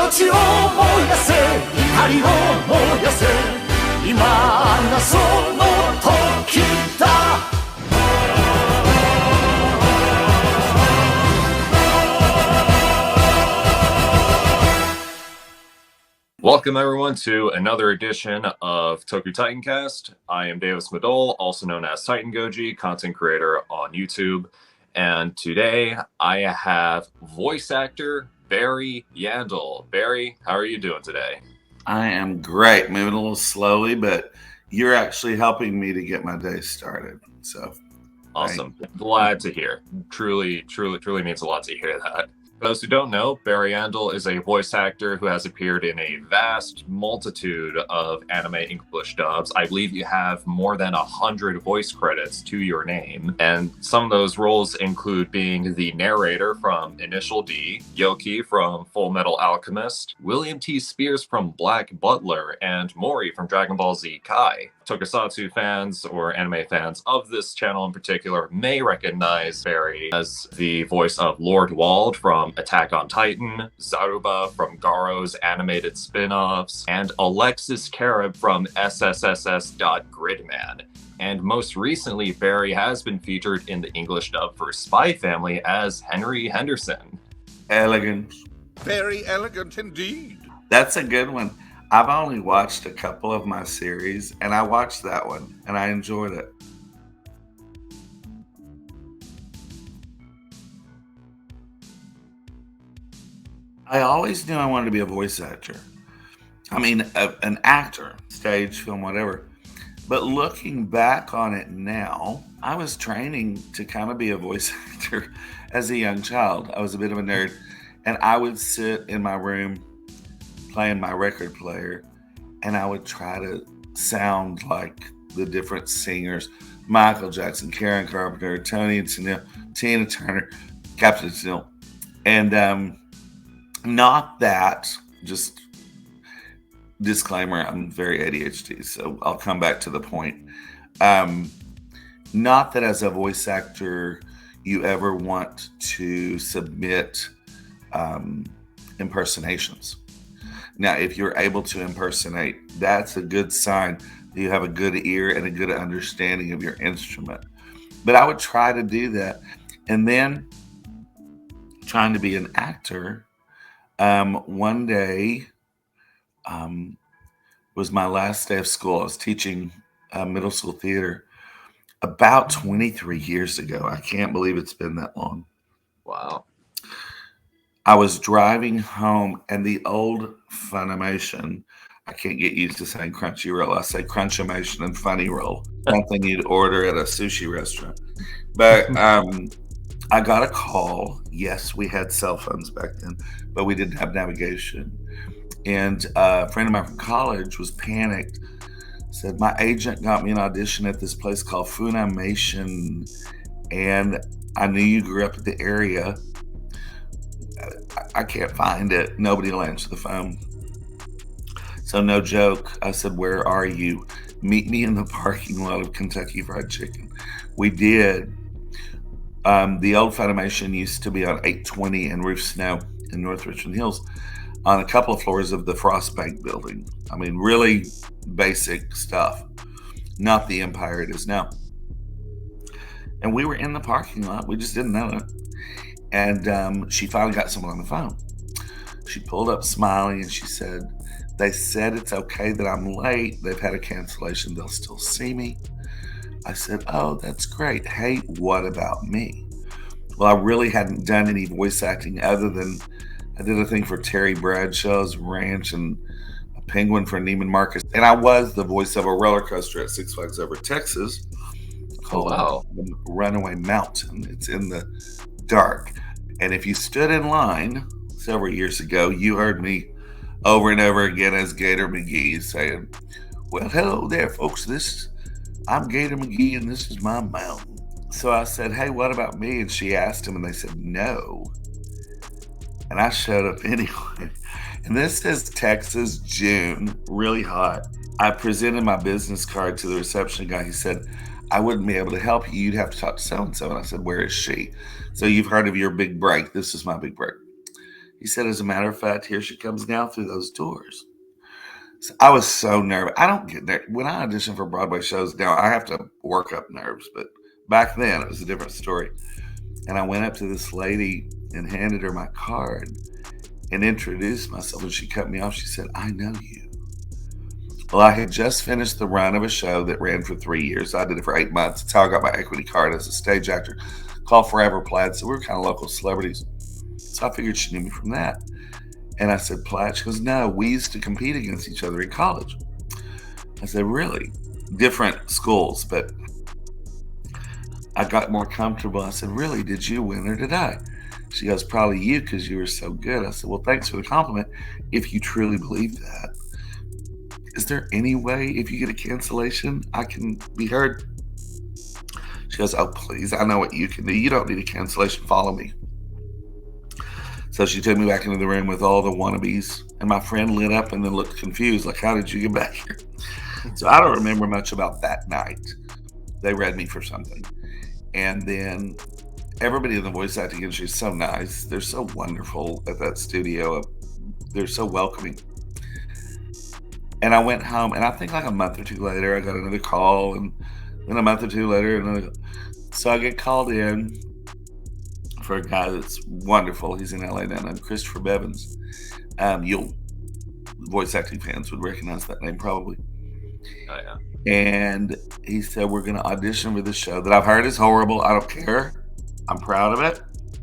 ちを燃やせ怒りを燃やせ今がその時だ Welcome everyone to another edition of TokuTitanCast. I am Davis Madole, also known as Titan Goji, content creator on YouTube. And today I have voice actor Barry Yandell. Barry, how are you doing today? I am great. Moving a little slowly, but you're actually helping me to get my day started. So awesome. Glad to hear. Truly means a lot to hear that. For those who don't know, Barry Yandell is a voice actor who has appeared in a vast multitude of anime English dubs. I believe you have more than 100 voice credits to your name, and some of those roles include being the narrator from Initial D, Yoki from Full Metal Alchemist, William T. Spears from Black Butler, and Mori from Dragon Ball Z Kai. Tokusatsu fans or anime fans of this channel in particular may recognize Barry as the voice of Lord Wald from Attack on Titan, Zaruba from Garo's animated spin-offs, and Alexis Carib from SSSS.Gridman. And most recently, Barry has been featured in the English dub for Spy Family as Henry Henderson. Elegant. Very elegant indeed. That's a good one. I've only watched a couple of my series, and I watched that one, and I enjoyed it. I always knew I wanted to be a voice actor. I mean, an actor, stage, film, whatever. But looking back on it now, I was training to kind of be a voice actor as a young child. I was a bit of a nerd, and I would sit in my room playing my record player, and I would try to sound like the different singers: Michael Jackson, Karen Carpenter, Tony and Tennille, Tina Turner, Captain Tennille. And not that, just disclaimer, I'm very ADHD, so I'll come back to the point. Not that as a voice actor you ever want to submit impersonations. Now, if you're able to impersonate, that's a good sign that you have a good ear and a good understanding of your instrument. But I would try to do that. And then trying to be an actor, one day was my last day of school. I was teaching middle school theater about 23 years ago. I can't believe it's been that long. Wow. I was driving home, and the old Funimation, I can't get used to saying Crunchyroll. I say Crunchimation and Funny Roll, something you'd order at a sushi restaurant. But I got a call. Yes, we had cell phones back then, but we didn't have navigation. And a friend of mine from college was panicked, said, my agent got me an audition at this place called Funimation, and I knew you grew up in the area. I can't find it. Nobody will answer the phone. So no joke, I said, where are you? Meet me in the parking lot of Kentucky Fried Chicken. We did. The old Funimation used to be on 820 and Roof Snow in North Richmond Hills on a couple of floors of the Frost Bank building. I mean, really basic stuff. Not the empire it is now. And we were in the parking lot. We just didn't know it. And she finally got someone on the phone. She pulled up smiling and she said, they said it's okay that I'm late. They've had a cancellation. They'll still see me. I said, oh, that's great. Hey, what about me? Well, I really hadn't done any voice acting other than I did a thing for Terry Bradshaw's Ranch and a penguin for Neiman Marcus. And I was the voice of a roller coaster at Six Flags Over Texas called Runaway Mountain. It's in the dark. And if you stood in line several years ago, you heard me over and over again as Gator McGee saying, well, hello there, folks. I'm Gator McGee, and this is my mountain. So I said, hey, what about me? And she asked him, and they said, no. And I showed up anyway. And this is Texas, June, really hot. I presented my business card to the reception guy. He said, I wouldn't be able to help you. You'd have to talk to so-and-so. And I said, where is she? So you've heard of your big break. This is my big break. He said, as a matter of fact, here she comes now through those doors. So I was so nervous. I don't get nervous. When I audition for Broadway shows now, I have to work up nerves. But back then, it was a different story. And I went up to this lady and handed her my card and introduced myself. And she cut me off. She said, I know you. Well, I had just finished the run of a show that ran for 3 years. I did it for 8 months. That's how I got my equity card as a stage actor, called Forever Plaid. So we were kind of local celebrities. So I figured she knew me from that. And I said, Plaid? She goes, no, we used to compete against each other in college. I said, really? Different schools, but I got more comfortable. I said, really? Did you win or did I? She goes, probably you because you were so good. I said, well, thanks for the compliment. If you truly believe that, is there any way if you get a cancellation, I can be heard? She goes, oh, please. I know what you can do. You don't need a cancellation. Follow me. So she took me back into the room with all the wannabes, and my friend lit up and then looked confused, like, how did you get back here? So I don't remember much about that night. They read me for something. And then everybody in the voice acting industry is so nice. They're so wonderful at that studio. They're so welcoming. And I went home, and I think like a month or two later, I got another call, and then a month or two later, so I get called in for a guy that's wonderful. He's in LA now, named Christopher Bevins. You'll voice acting fans would recognize that name probably. Oh yeah. And he said, we're going to audition for this show that I've heard is horrible. I don't care. I'm proud of it.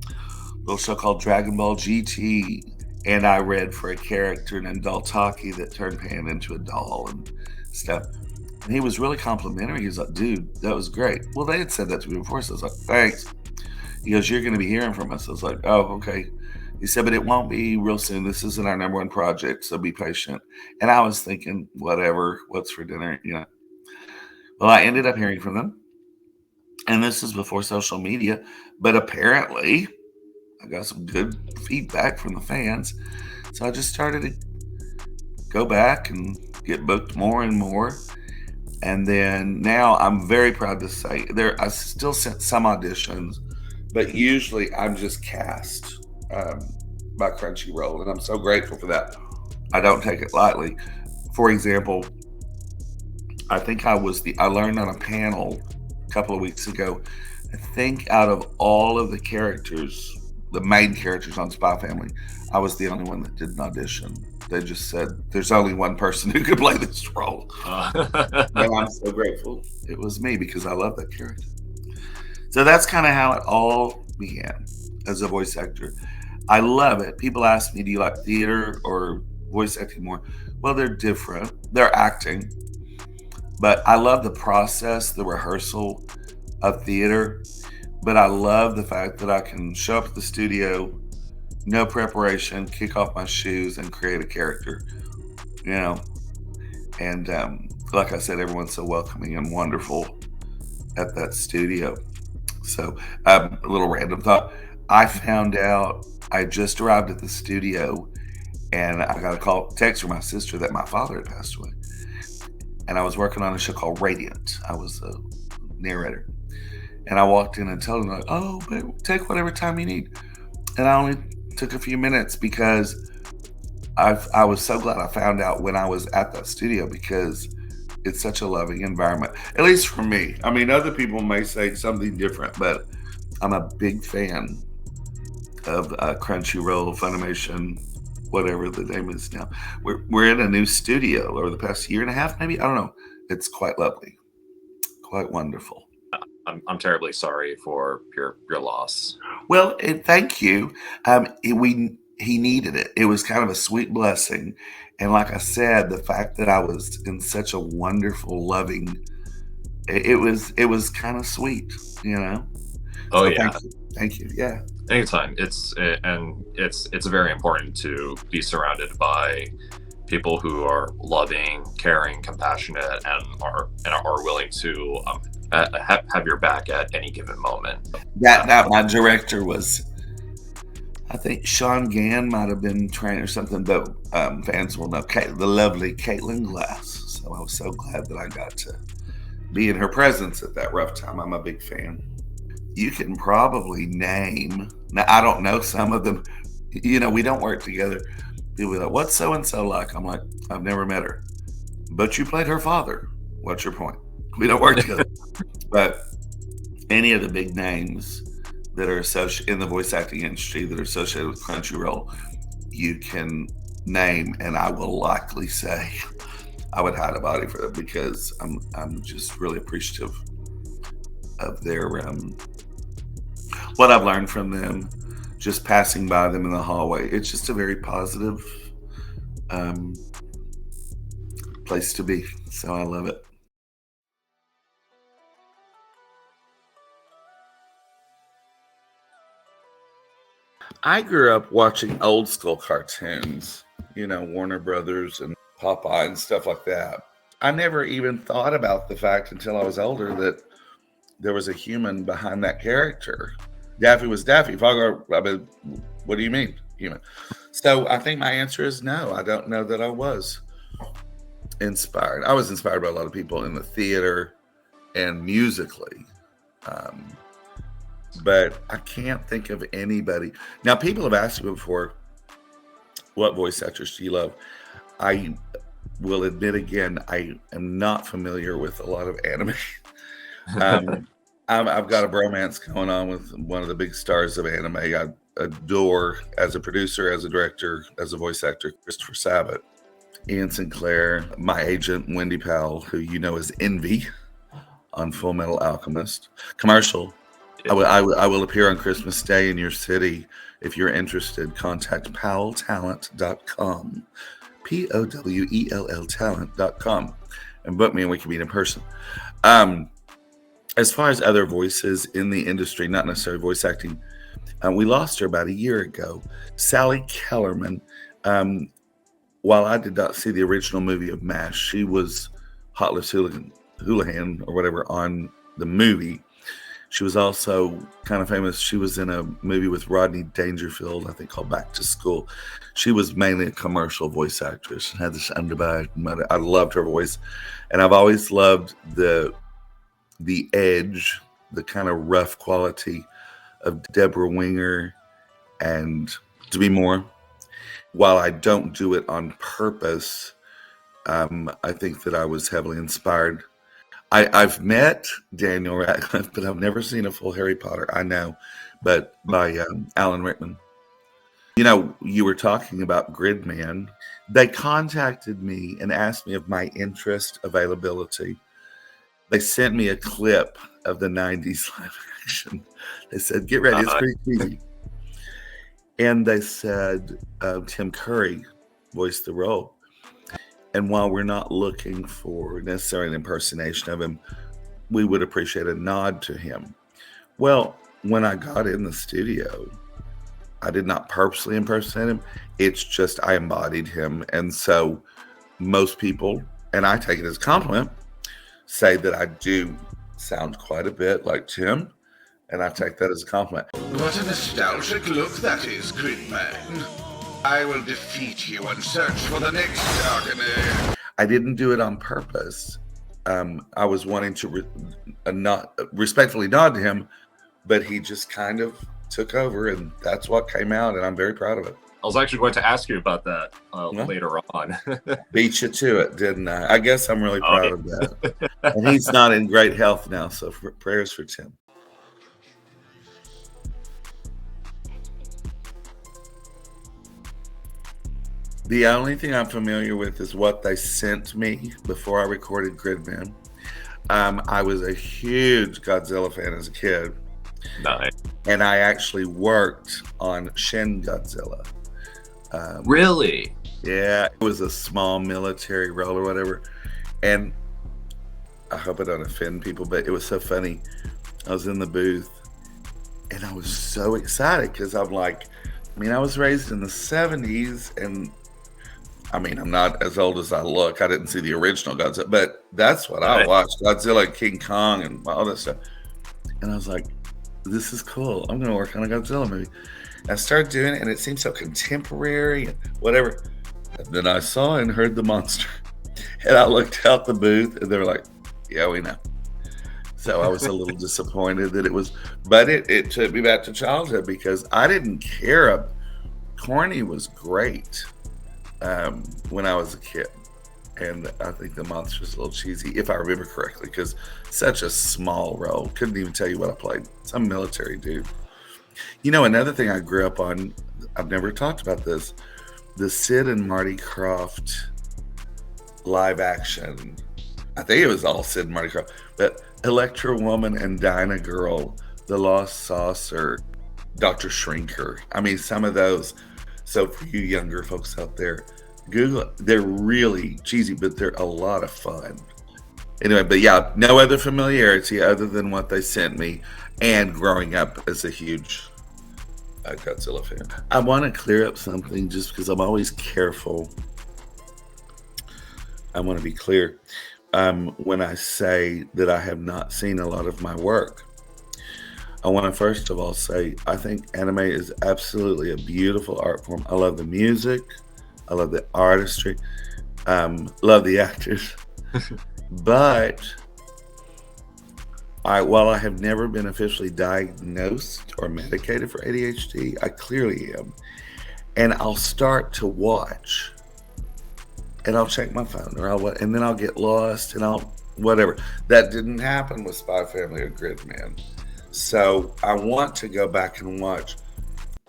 A little show called Dragon Ball GT. And I read for a character named Daltaki that turned Pan into a doll and stuff. And he was really complimentary. He was like, dude, that was great. Well, they had said that to me before. So I was like, thanks. He goes, you're going to be hearing from us. I was like, oh, okay. He said, but it won't be real soon. This isn't our number one project, so be patient. And I was thinking, whatever, what's for dinner, you know. Well, I ended up hearing from them. And this is before social media. But apparently, I got some good feedback from the fans. So I just started to go back and get booked more and more. And then now I'm very proud to say, I still sent some auditions, but usually I'm just cast by Crunchyroll, and I'm so grateful for that. I don't take it lightly. For example, I think I learned on a panel a couple of weeks ago, I think out of all of the characters, the main characters on Spy Family, I was the only one that did an audition. They just said, there's only one person who could play this role. And I'm so grateful it was me because I love that character. So that's kind of how it all began as a voice actor. I love it. People ask me, do you like theater or voice acting more? Well, they're different. They're acting. But I love the process, the rehearsal of theater. But I love the fact that I can show up at the studio, no preparation, kick off my shoes, and create a character. You know? And like I said, everyone's so welcoming and wonderful at that studio. So a little random thought. I found out I just arrived at the studio and I got a text from my sister that my father had passed away. And I was working on a show called Radiant. I was a narrator. And I walked in and told him, like, oh, babe, take whatever time you need. And I only took a few minutes because I was so glad I found out when I was at that studio because it's such a loving environment, at least for me. I mean, other people may say something different, but I'm a big fan of Crunchyroll, Funimation, whatever the name is now. We're in a new studio over the past year and a half, maybe. I don't know. It's quite lovely, quite wonderful. I'm terribly sorry for your loss. Well, thank you. He needed it. It was kind of a sweet blessing. And like I said, the fact that I was in such a wonderful, loving, it was kind of sweet, you know? Oh, so yeah. Thank you. Yeah. Anytime. It's very important to be surrounded by people who are loving, caring, compassionate, and are willing to have your back at any given moment. That my director was, I think Sean Gann might have been trained or something, but fans will know the lovely Caitlin Glass. So I was so glad that I got to be in her presence at that rough time. I'm a big fan. You can probably name, now I don't know some of them, We don't work together. People be like, what's so-and-so like? I'm like, I've never met her. But you played her father. What's your point? We don't work together. But any of the big names that are associated in the voice acting industry that are associated with Crunchyroll, you can name, and I will likely say I would hide a body for them because I'm just really appreciative of their what I've learned from them. Just passing by them in the hallway, it's just a very positive place to be. So I love it. I grew up watching old school cartoons, Warner Brothers and Popeye and stuff like that. I never even thought about the fact until I was older that there was a human behind that character. Daffy was Daffy. What do you mean, human? So I think my answer is no. I don't know that I was inspired. I was inspired by a lot of people in the theater and musically. But I can't think of anybody. Now, people have asked me before, what voice actors do you love? I will admit again, I am not familiar with a lot of anime. I've got a bromance going on with one of the big stars of anime. I adore, as a producer, as a director, as a voice actor, Christopher Sabat, Ian Sinclair, my agent, Wendy Powell, who you know as Envy on Full Metal Alchemist. Commercial. I will appear on Christmas Day in your city. If you're interested, contact powelltalent.com, POWELL talent.com, and book me and we can meet in person. As far as other voices in the industry, not necessarily voice acting, we lost her about a year ago. Sally Kellerman. While I did not see the original movie of MASH, she was Hot Lips Houlihan or whatever on the movie. She was also kind of famous. She was in a movie with Rodney Dangerfield, I think, called Back to School. She was mainly a commercial voice actress and had this underbite. I loved her voice. And I've always loved the edge, the kind of rough quality of Deborah Winger and Demi Moore. While I don't do it on purpose, I think that I was heavily inspired. I've met Daniel Radcliffe, but I've never seen a full Harry Potter. I know, but by Alan Rickman. You were talking about Gridman. They contacted me and asked me of my interest, availability. They sent me a clip of the 90s live action. They said, get ready, it's pretty cheesy. And they said, Tim Curry voiced the role. And while we're not looking for necessarily an impersonation of him, we would appreciate a nod to him. Well, when I got in the studio, I did not purposely impersonate him. It's just I embodied him. And so most people, and I take it as a compliment, say that I do sound quite a bit like Tim. And I take that as a compliment. What a nostalgic look that is, Gridman. I will defeat you and search for the next Darkener. I didn't do it on purpose. I was wanting to respectfully nod to him, but he just kind of took over, and that's what came out, and I'm very proud of it. I was actually going to ask you about that later on. Beat you to it, didn't I? I guess I'm really proud of that. And he's not in great health now, so prayers for Tim. The only thing I'm familiar with is what they sent me before I recorded Gridman. I was a huge Godzilla fan as a kid. Nice. And I actually worked on Shin Godzilla. Really? Yeah, it was a small military role or whatever. And I hope I don't offend people, but it was so funny. I was in the booth and I was so excited because I'm like, I was raised in the 70s and I'm not as old as I look. I didn't see the original Godzilla, but that's what I watched. Godzilla, King Kong, and all that stuff. And I was like, this is cool. I'm going to work on a Godzilla movie. And I started doing it, and it seemed so contemporary and whatever. And then I saw and heard the monster. And I looked out the booth, and they were like, yeah, we know. So I was a little disappointed that it was, but it took me back to childhood because I didn't care Corny was great when I was a kid. And I think the monster's a little cheesy, if I remember correctly, because such a small role. Couldn't even tell you what I played. Some military dude. You know, another thing I grew up on, I've never talked about this, the Sid and Marty Krofft live action. I think it was all Sid and Marty Krofft, but Electra Woman and Dinah Girl, The Lost Saucer, Dr. Shrinker. I mean, some of those. So for you younger folks out there, Google, they're really cheesy, but they're a lot of fun. Anyway, but yeah, no other familiarity other than what they sent me and growing up as a huge Godzilla fan. I want to clear up something just because I'm always careful. I want to be clear when I say that I have not seen a lot of my work. I want to first of all say I think anime is absolutely a beautiful art form. I love the music. I love the artistry. Love the actors. But while I have never been officially diagnosed or medicated for ADHD, I clearly am. And I'll start to watch. And I'll check my phone, and then I'll get lost, and I'll whatever. That didn't happen with Spy Family or Gridman. So I want to go back and watch.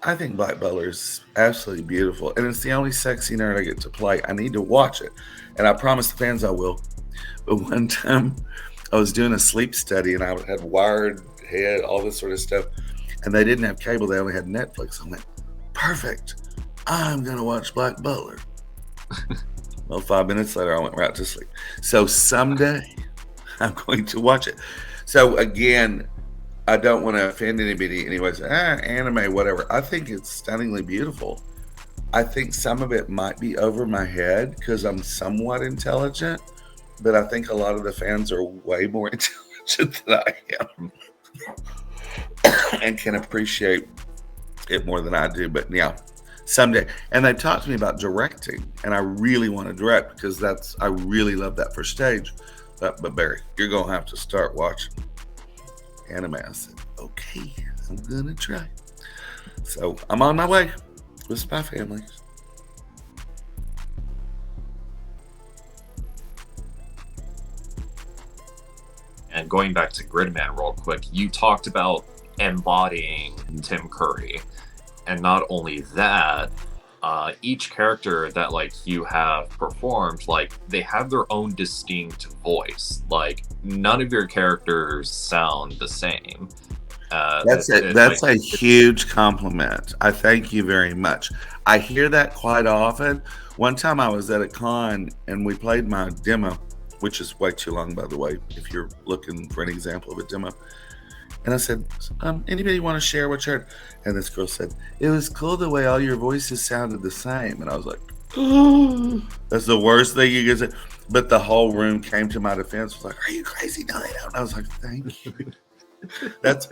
I think Black Butler's absolutely beautiful, and it's the only sexy nerd I get to play. I need to watch it, and I promise the fans I will. But one time, I was doing a sleep study, and I had wired head, all this sort of stuff, and they didn't have cable. They only had Netflix. I went, perfect. I'm going to watch Black Butler. Well, 5 minutes later, I went right to sleep. So someday, I'm going to watch it. So again, I don't want to offend anybody anyways. Anime, whatever. I think it's stunningly beautiful. I think some of it might be over my head because I'm somewhat intelligent, but I think a lot of the fans are way more intelligent than I am and can appreciate it more than I do. But yeah, someday. And they've talked to me about directing, and I really want to direct because I really love that for stage. But Barry, you're going to have to start watching anime. I said, okay, I'm gonna try. So I'm on my way with Spy Family. And going back to Gridman real quick, you talked about embodying Tim Curry. And not only that, each character that like you have performed, like they have their own distinct voice. Like none of your characters sound the same. That's a huge compliment. I thank you very much. I hear that quite often. One time I was at a con and we played my demo, which is way too long, by the way, if you're looking for an example of a demo. And I said, anybody want to share what you heard? And this girl said, it was cool the way all your voices sounded the same. And I was like, oh, that's the worst thing you can say. But the whole room came to my defense. Was like, are you crazy? No, they don't. I was like, thank you. That's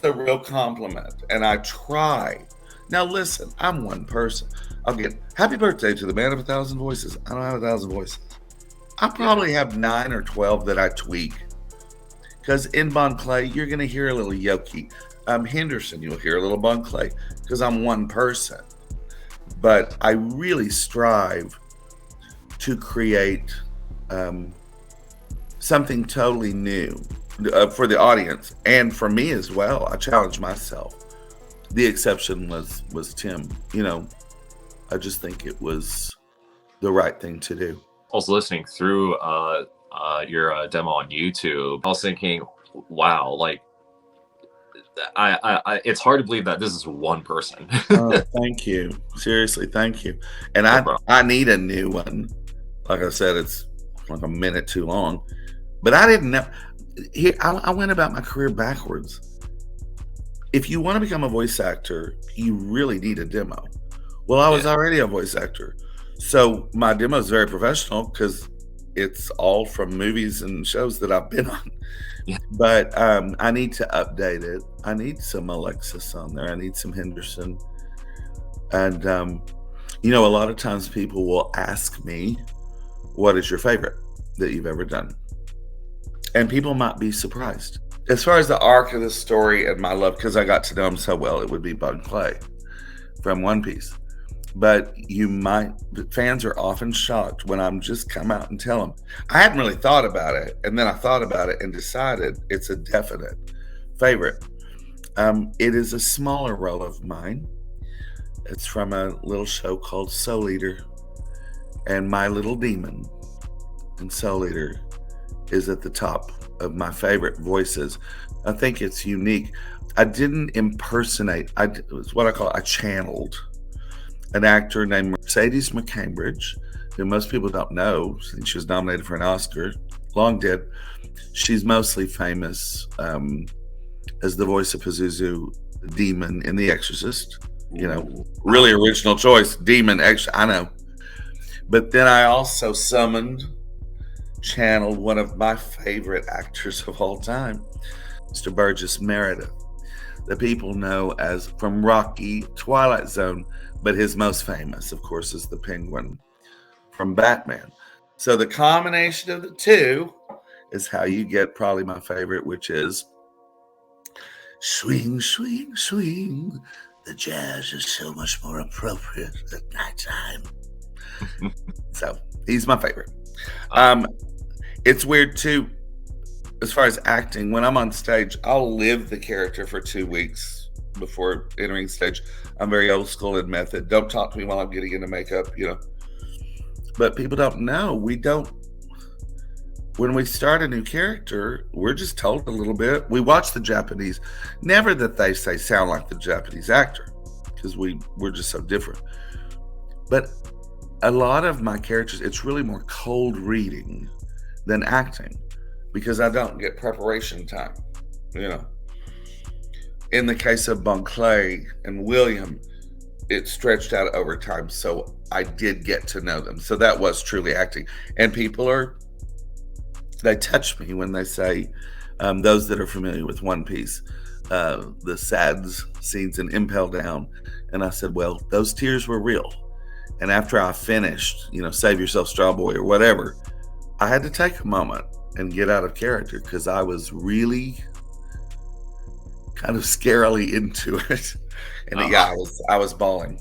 a real compliment. And I try. Now, listen, I'm one person. I'll get happy birthday to the man of 1,000 voices. I don't have 1,000 voices. I probably have 9 or 12 that I tweak. Because in Bon Clay, you're going to hear a little Yoki. Henderson, you'll hear a little Bon Clay. Because I'm one person. But I really strive to create something totally new for the audience. And for me as well. I challenge myself. The exception was Tim. You know, I just think it was the right thing to do. I was listening through your demo on YouTube. I was thinking, wow, like I it's hard to believe that this is one person. Thank you. Seriously, thank you. And I need a new one. Like I said, it's like a minute too long. But I didn't know. I went about my career backwards. If you want to become a voice actor, you really need a demo. Well, I was already a voice actor. So my demo is very professional because it's all from movies and shows that I've been on. Yeah. But I need to update it. I need some Alexis on there. I need some Henderson. And, you know, a lot of times people will ask me, what is your favorite that you've ever done? And people might be surprised. As far as the arc of the story and my love, because I got to know him so well, it would be Bug Clay from One Piece. but fans are often shocked when I'm just come out and tell them. I hadn't really thought about it, and then I thought about it and decided it's a definite favorite. It is a smaller role of mine. It's from a little show called Soul Eater, and my little demon in Soul Eater is at the top of my favorite voices. I think it's unique. I didn't impersonate. It's what I channeled an actor named Mercedes McCambridge, who most people don't know. I think she was nominated for an Oscar, long dead. She's mostly famous as the voice of Pazuzu, the demon in The Exorcist. You know, really original choice, demon. I know. But then I also channeled one of my favorite actors of all time, Mr. Burgess Meredith, that people know as from Rocky, Twilight Zone, but his most famous, of course, is the Penguin from Batman. So the combination of the two is how you get probably my favorite, which is swing, swing, swing. The jazz is so much more appropriate at nighttime. So he's my favorite. It's weird too, as far as acting. When I'm on stage, I'll live the character for 2 weeks before entering stage. I'm very old school in method. Don't talk to me while I'm getting into makeup, But people don't know. When we start a new character, we're just told a little bit. We watch the Japanese, never that they say sound like the Japanese actor, because we're just so different. But a lot of my characters, it's really more cold reading than acting, because I don't get preparation time, In the case of Bonclay and William, it stretched out over time, so I did get to know them. So that was truly acting. And they touch me when they say, those that are familiar with One Piece, the sad scenes in Impel Down. And I said, well, those tears were real. And after I finished, Save Yourself, Straw Boy, or whatever, I had to take a moment and get out of character, because I was really kind of scarily into it. And I was bawling.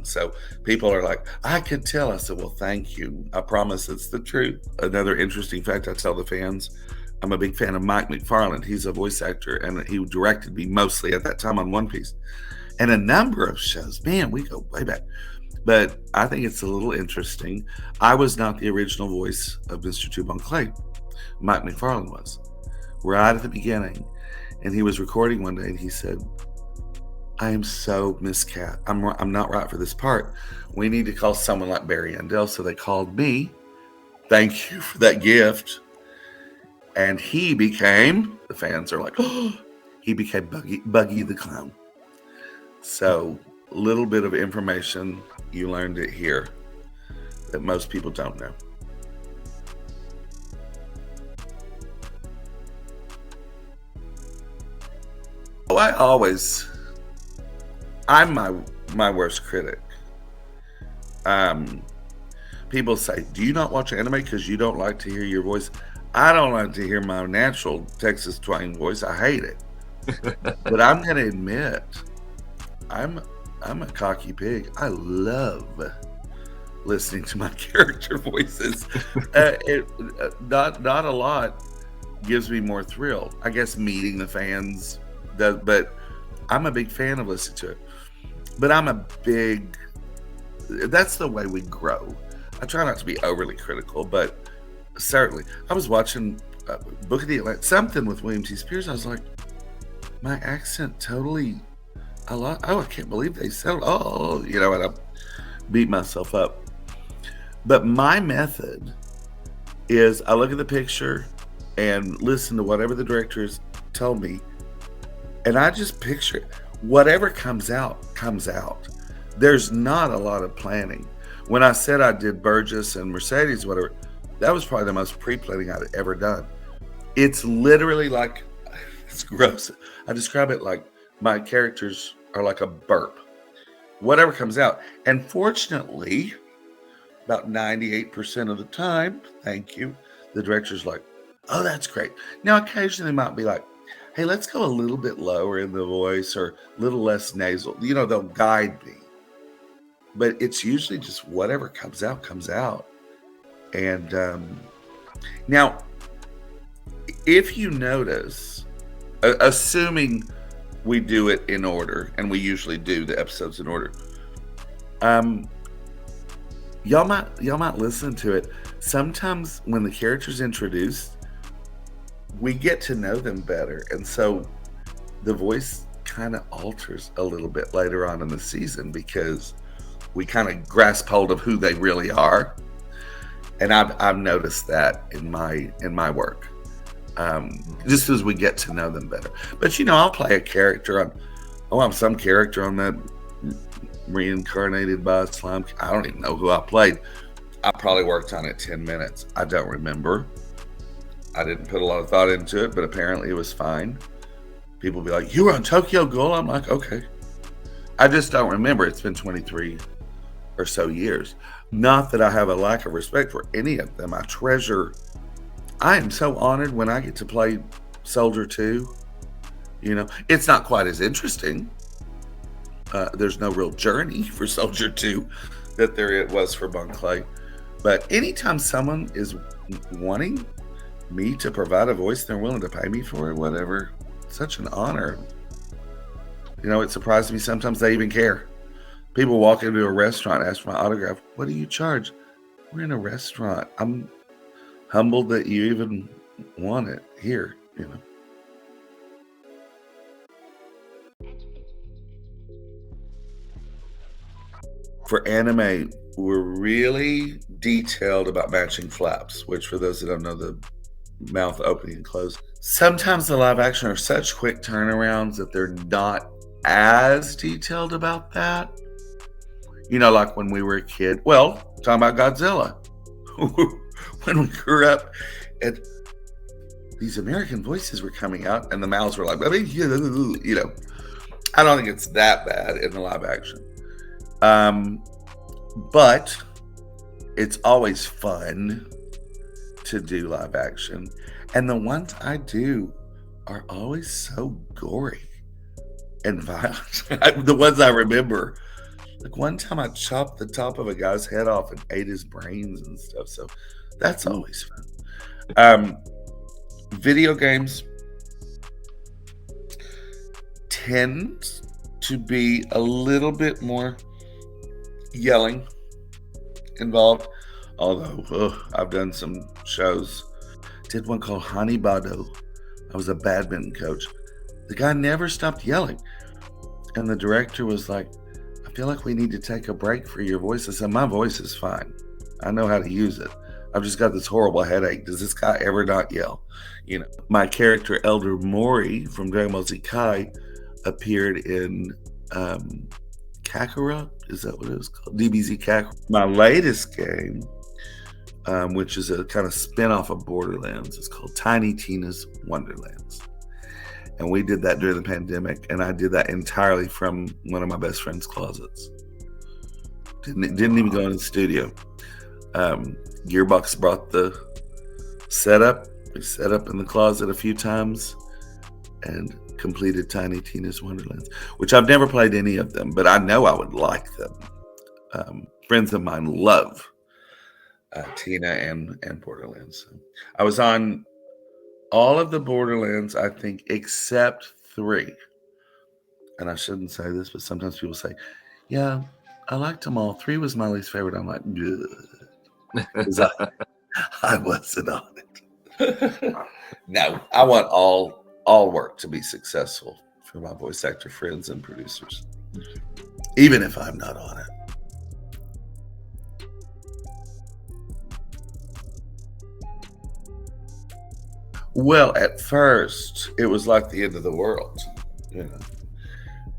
So people are like, I could tell. I said, well, thank you. I promise it's the truth. Another interesting fact I tell the fans, I'm a big fan of Mike McFarland. He's a voice actor, and he directed me mostly at that time on One Piece and a number of shows. Man, we go way back. But I think it's a little interesting. I was not the original voice of Mr. Tubon Clay. Mike McFarland was, right at the beginning. And he was recording one day, and he said, I am so miscast. I'm not right for this part. We need to call someone like Barry Yandell. So they called me. Thank you for that gift. And he became, the fans are like, oh, he became Buggy the Clown. So a little bit of information, you learned it here, that most people don't know. I'm my worst critic. People say, do you not watch anime because you don't like to hear your voice? I don't like to hear my natural Texas twang voice. I hate it. But I'm going to admit, I'm a cocky pig. I love listening to my character voices. Not a lot gives me more thrill. I guess meeting the fans does, but I'm a big fan of listening to it. But that's the way we grow. I try not to be overly critical, but certainly. I was watching Book of the Atlantic, something with William T. Spears. I was like, my accent totally, I can't believe they said, and I beat myself up. But my method is I look at the picture and listen to whatever the directors told me, and I just picture it. Whatever comes out. There's not a lot of planning. When I said I did Burgess and Mercedes, whatever, that was probably the most pre-planning I'd ever done. It's literally like, it's gross. I describe it like my characters are like a burp. Whatever comes out. And fortunately, about 98% of the time, thank you, the director's like, oh, that's great. Now, occasionally they might be like, hey, let's go a little bit lower in the voice or a little less nasal. They'll guide me. but it's usually just whatever comes out, comes out. And now, if you notice, assuming we do it in order, and we usually do the episodes in order, y'all might listen to it. Sometimes when the character's introduced, we get to know them better, and so the voice kind of alters a little bit later on in the season because we kind of grasp hold of who they really are. And I've noticed that in my work, just as we get to know them better. But I'll play a character on some character on that reincarnated by a slime. I don't even know who I played. I probably worked on it 10 minutes. I don't remember. I didn't put a lot of thought into it, but apparently it was fine. People be like, "You were on Tokyo Ghoul?" I'm like, okay. I just don't remember. It's been 23 or so years. Not that I have a lack of respect for any of them. I am so honored when I get to play Soldier 2. It's not quite as interesting. There's no real journey for Soldier 2 that there was for Bunk Clay. But anytime someone is wanting me to provide a voice, they're willing to pay me for it, whatever. Such an honor. It surprised me sometimes they even care. People walk into a restaurant, ask for my autograph. What do you charge? We're in a restaurant. I'm humbled that you even want it here, For anime, we're really detailed about matching flaps, which for those that don't know, the mouth opening and close. Sometimes the live action are such quick turnarounds that they're not as detailed about that. Like when we were a kid. Well, talking about Godzilla. When we grew up, and these American voices were coming out, and the mouths were like, I don't think it's that bad in the live action. But it's always fun to do live action. And the ones I do are always so gory and violent. The ones I remember. Like one time I chopped the top of a guy's head off and ate his brains and stuff. So that's always fun. Video games tend to be a little bit more yelling involved. Although I've done some shows. Did one called Hani Bado. I was a badminton coach. The guy never stopped yelling. And the director was like, I feel like we need to take a break for your voice. I said, my voice is fine. I know how to use it. I've just got this horrible headache. Does this guy ever not yell? My character Elder Mori from Dragon Ball Z Kai appeared in Kakarot. Is that what it was called? DBZ Kakarot. My latest game, which is a kind of spin-off of Borderlands, is called Tiny Tina's Wonderlands. And we did that during the pandemic, and I did that entirely from one of my best friend's closets. Didn't even go in the studio. Gearbox brought the setup. We set up in the closet a few times and completed Tiny Tina's Wonderlands, which I've never played any of them, but I know I would like them. Friends of mine love Tina and Borderlands. I was on all of the Borderlands, I think, except 3. And I shouldn't say this, but sometimes people say, yeah, I liked them all. 3 was my least favorite. I'm like, good. Because I wasn't on it. No, I want all work to be successful for my voice actor friends and producers, even if I'm not on it. Well, at first, it was like the end of the world,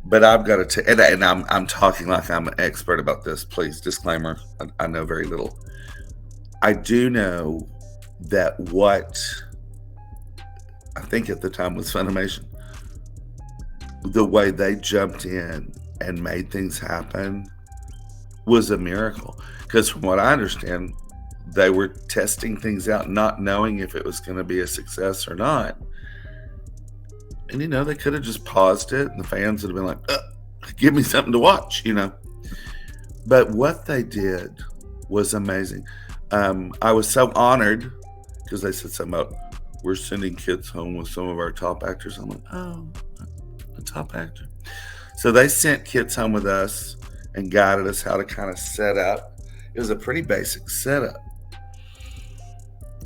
But I've got to, and I'm talking like I'm an expert about this. Please, disclaimer: I know very little. I do know that what I think at the time was Funimation, the way they jumped in and made things happen was a miracle. Because from what I understand, they were testing things out, not knowing if it was going to be a success or not. And, they could have just paused it and the fans would have been like, give me something to watch, But what they did was amazing. I was so honored because they said something about we're sending kids home with some of our top actors. I'm like, oh, a top actor. So they sent kids home with us and guided us how to kind of set up. It was a pretty basic setup.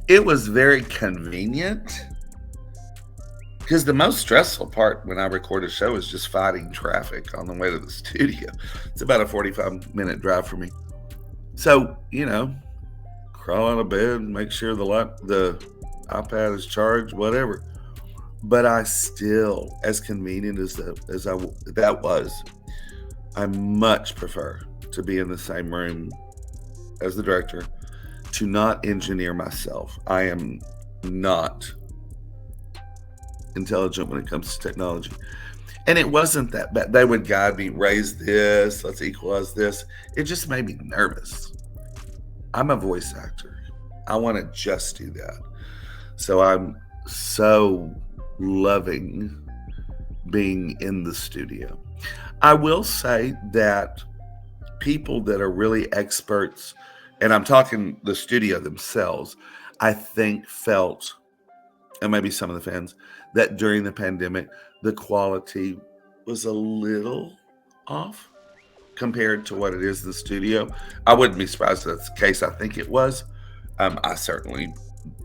It was very convenient because the most stressful part when I record a show is just fighting traffic on the way to the studio. It's about a 45-minute drive for me. So, crawl out of bed, make sure the iPad is charged, whatever. But I still, as convenient as that was, I much prefer to be in the same room as the director, to not engineer myself. I am not intelligent when it comes to technology. And it wasn't that bad. They would guide me, raise this, let's equalize this. It just made me nervous. I'm a voice actor. I want to just do that. So I'm so loving being in the studio. I will say that people that are really experts, and I'm talking the studio themselves, I think felt, and maybe some of the fans, that during the pandemic, the quality was a little off compared to what it is in the studio. I wouldn't be surprised if that's the case. I think it was. I certainly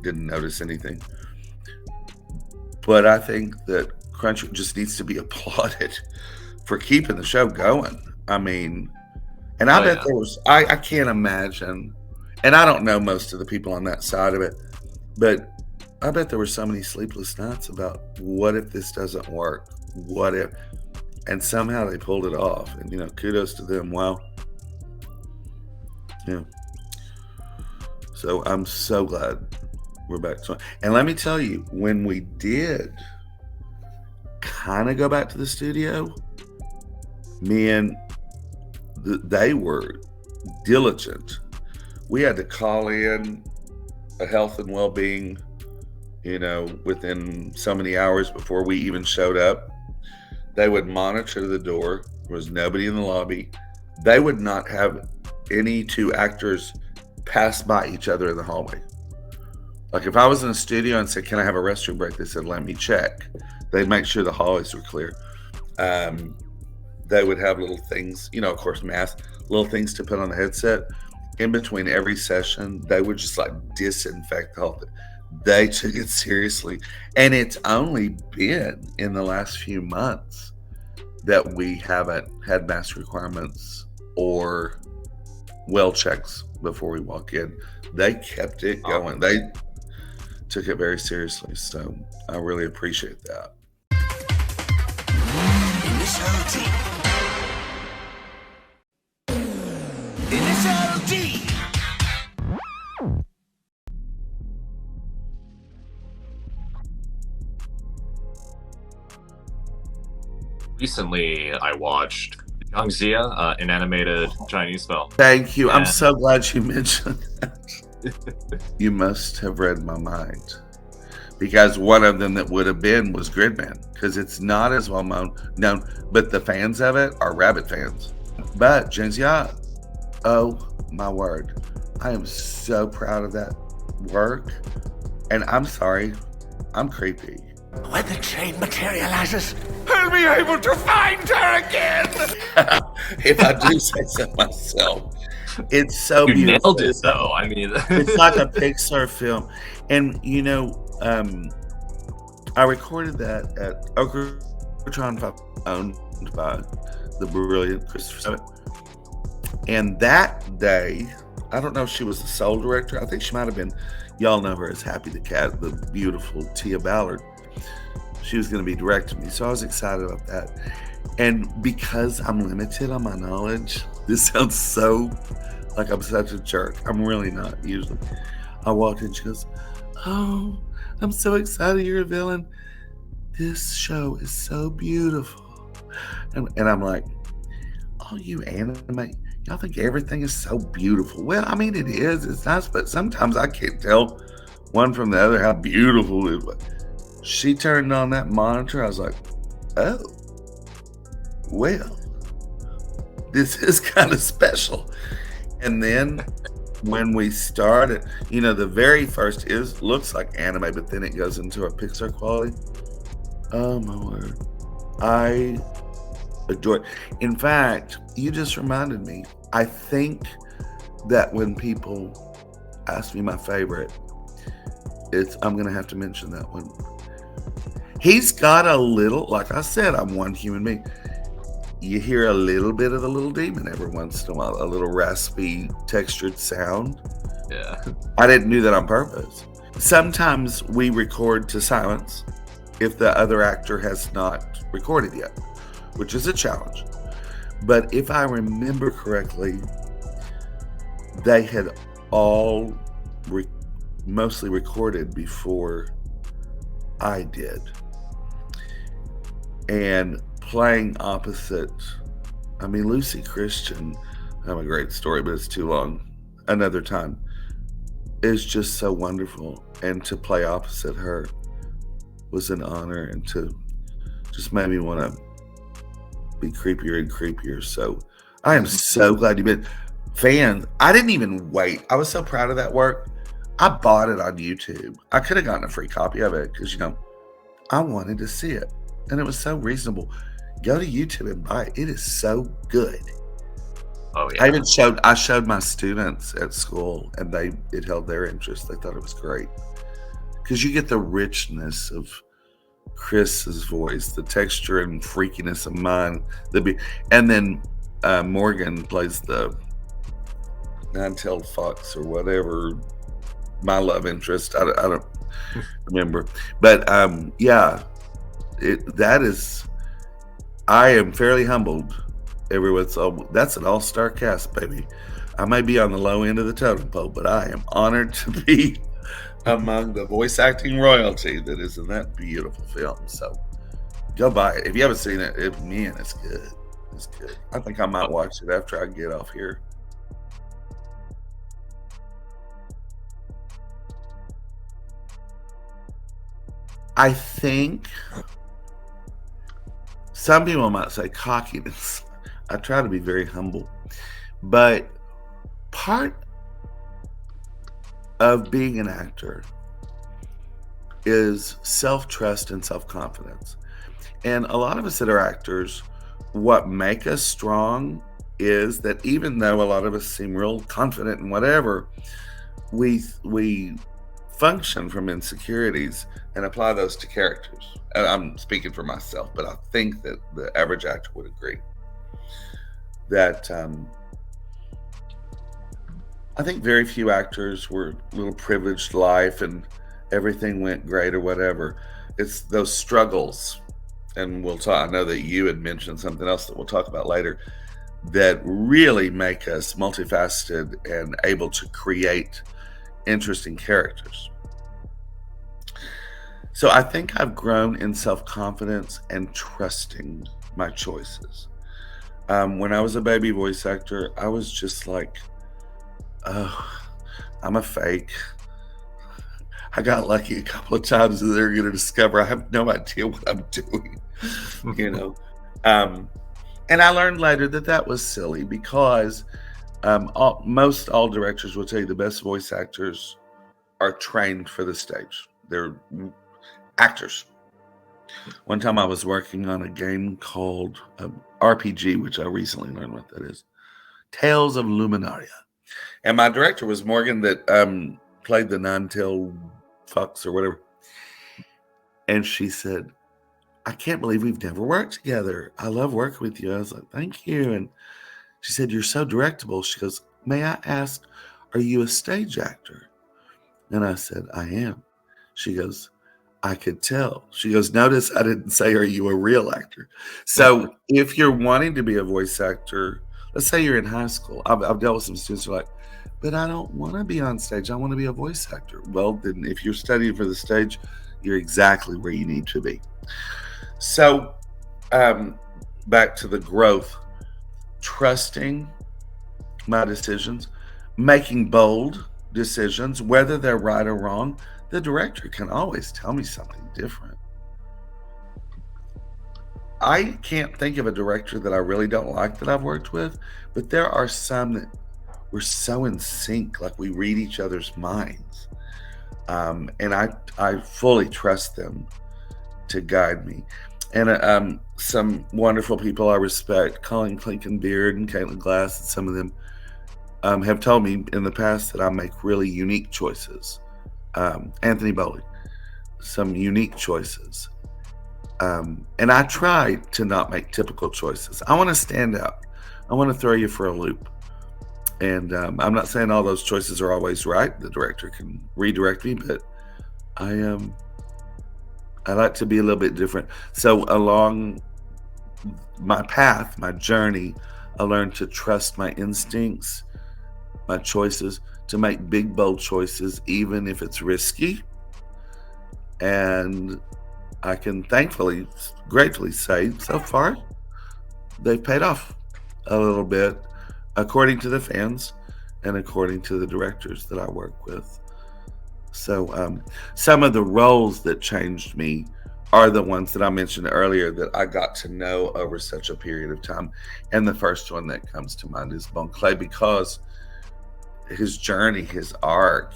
didn't notice anything. But I think that Crunchy just needs to be applauded for keeping the show going. I mean, and I bet there was, I can't imagine, and I don't know most of the people on that side of it, but I bet there were so many sleepless nights about what if this doesn't work? What if? And somehow they pulled it off. And, kudos to them. Wow. Yeah. So I'm so glad we're back to it. And let me tell you, when we did kind of go back to the studio, man, they were diligent. We had to call in a health and well-being, within so many hours before we even showed up. They would monitor the door. There was nobody in the lobby. They would not have any two actors pass by each other in the hallway. Like if I was in a studio and said, can I have a restroom break? They said, let me check. They'd make sure the hallways were clear. They would have little things, of course, masks, little things to put on the headset. In between every session, they would just disinfect the whole thing. They took it seriously. And it's only been in the last few months that we haven't had mask requirements or well checks before we walk in. They kept it going. They took it very seriously. So I really appreciate that. Initial D. Initial D. Recently, I watched Young Zia, an animated Chinese film. Thank you. I'm so glad you mentioned that. You must have read my mind. Because one of them that would have been was Gridman. Because it's not as well known, but the fans of it are Rabbit fans. But Young Zia, oh my word. I am so proud of that work. And I'm sorry, I'm creepy. When the chain materializes, I'll be able to find her again. If I do say so myself. It's so You beautiful. nailed it, though. I mean, It's like a Pixar film. And, I recorded that at Okratron, owned by the brilliant Christopher Summit. And that day, I don't know if she was the sole director. I think she might have been, y'all know her as Happy the Cat, the beautiful Tia Ballard. She was going to be directing me. So I was excited about that. And because I'm limited on my knowledge, this sounds so like I'm such a jerk. I'm really not usually. I walked in, she goes, oh, I'm so excited you're a villain. This show is so beautiful. And I'm like, oh, you anime, y'all think everything is so beautiful. Well, I mean, it is. It's nice, but sometimes I can't tell one from the other how beautiful it was. She turned on that monitor. I was like, oh, well, this is kind of special. And then when we started, the very first looks like anime, but then it goes into a Pixar quality. Oh my word. I adore it. In fact, you just reminded me. I think that when people ask me my favorite, I'm going to have to mention that one. He's got a little, like I said, I'm one human being. You hear a little bit of the little demon every once in a while, a little raspy, textured sound. Yeah. I didn't do that on purpose. Sometimes we record to silence if the other actor has not recorded yet, which is a challenge. But if I remember correctly, they had all mostly recorded before I did. And playing opposite, Lucy Christian, I have a great story, but it's too long. Another time. Is just so wonderful. And to play opposite her was an honor, and to just made me want to be creepier and creepier. So I am so glad you've been fans. I didn't even wait. I was so proud of that work. I bought it on YouTube. I could have gotten a free copy of it because, I wanted to see it. And it was so reasonable. Go to YouTube and buy it. It is so good. Oh yeah. I showed my students at school, and it held their interest. They thought it was great. Because you get the richness of Chris's voice, the texture and freakiness of mine. And then Morgan plays the nine-tailed fox or whatever, my love interest. I don't remember. But yeah, I am fairly humbled. That's an all-star cast, baby. I may be on the low end of the totem pole, but I am honored to be among the voice acting royalty that is in that beautiful film. So go buy it. If you haven't seen it, man, it's good. It's good. I think I might watch it after I get off here. I think some people might say cockiness. I try to be very humble, but part of being an actor is self-trust and self-confidence. And a lot of us that are actors, what make us strong is that even though a lot of us seem real confident and whatever, we function from insecurities and apply those to characters. And I'm speaking for myself, but I think that the average actor would agree that I think very few actors were a little privileged life and everything went great or whatever. It's those struggles, and we'll talk. I know that you had mentioned something else that we'll talk about later, that really make us multifaceted and able to create interesting characters. So I think I've grown in self-confidence and trusting my choices. When I was a baby voice actor, I was just like, oh, I'm a fake. I got lucky a couple of times that they're going to discover I have no idea what I'm doing, And I learned later that was silly because most all directors will tell you the best voice actors are trained for the stage. They're actors. One time I was working on a game called RPG, which I recently learned what that is. Tales of Luminaria. And my director was Morgan that played the nine-tailed fox or whatever. And she said, I can't believe we've never worked together. I love working with you. I was like, thank you. And she said, you're so directable. She goes, may I ask, are you a stage actor? And I said, I am. She goes, I could tell. She goes, notice I didn't say, are you a real actor? So if you're wanting to be a voice actor, let's say you're in high school. I've dealt with some students who are like, but I don't want to be on stage. I want to be a voice actor. Well, then if you're studying for the stage, you're exactly where you need to be. So back to the growth, trusting my decisions, making bold decisions, whether they're right or wrong. The director can always tell me something different. I can't think of a director that I really don't like that I've worked with, but there are some that we're so in sync, like we read each other's minds. And I fully trust them to guide me. And some wonderful people I respect, Colin Clinkenbeard and Caitlin Glass, and some of them have told me in the past that I make really unique choices. Anthony Bowley, some unique choices. And I try to not make typical choices. I want to stand out. I want to throw you for a loop. And I'm not saying all those choices are always right. The director can redirect me, but I like to be a little bit different. So along my path, my journey, I learned to trust my instincts, my choices, to make big, bold choices, even if it's risky. And I can thankfully, gratefully say so far, they've paid off a little bit, according to the fans and according to the directors that I work with. So some of the roles that changed me are the ones that I mentioned earlier that I got to know over such a period of time. And the first one that comes to mind is Bon Clay, because his journey, his arc,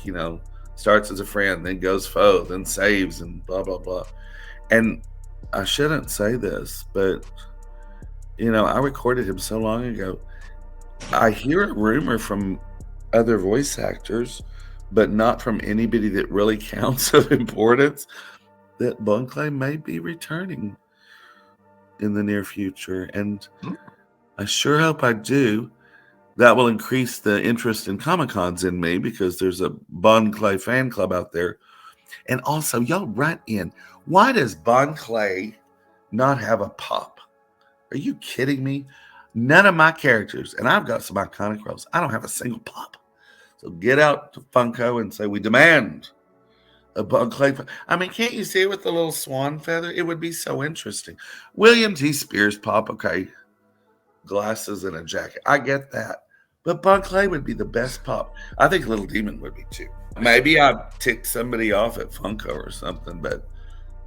starts as a friend, then goes foe, then saves, and blah, blah, blah. And I shouldn't say this, but, I recorded him so long ago. I hear a rumor from other voice actors, but not from anybody that really counts of importance, that Bon Clay may be returning in the near future. And I sure hope I do. That will increase the interest in Comic-Cons in me, because there's a Bon Clay fan club out there. And also, y'all write in, why does Bon Clay not have a pop? Are you kidding me? None of my characters, and I've got some iconic roles, I don't have a single pop. So get out to Funko and say, we demand a Bon Clay. I mean, can't you see it with the little swan feather? It would be so interesting. William T. Spears pop, okay. Glasses and a jacket. I get that. But Bon Clay would be the best pop. I think Little Demon would be too. Maybe I ticked somebody off at Funko or something, but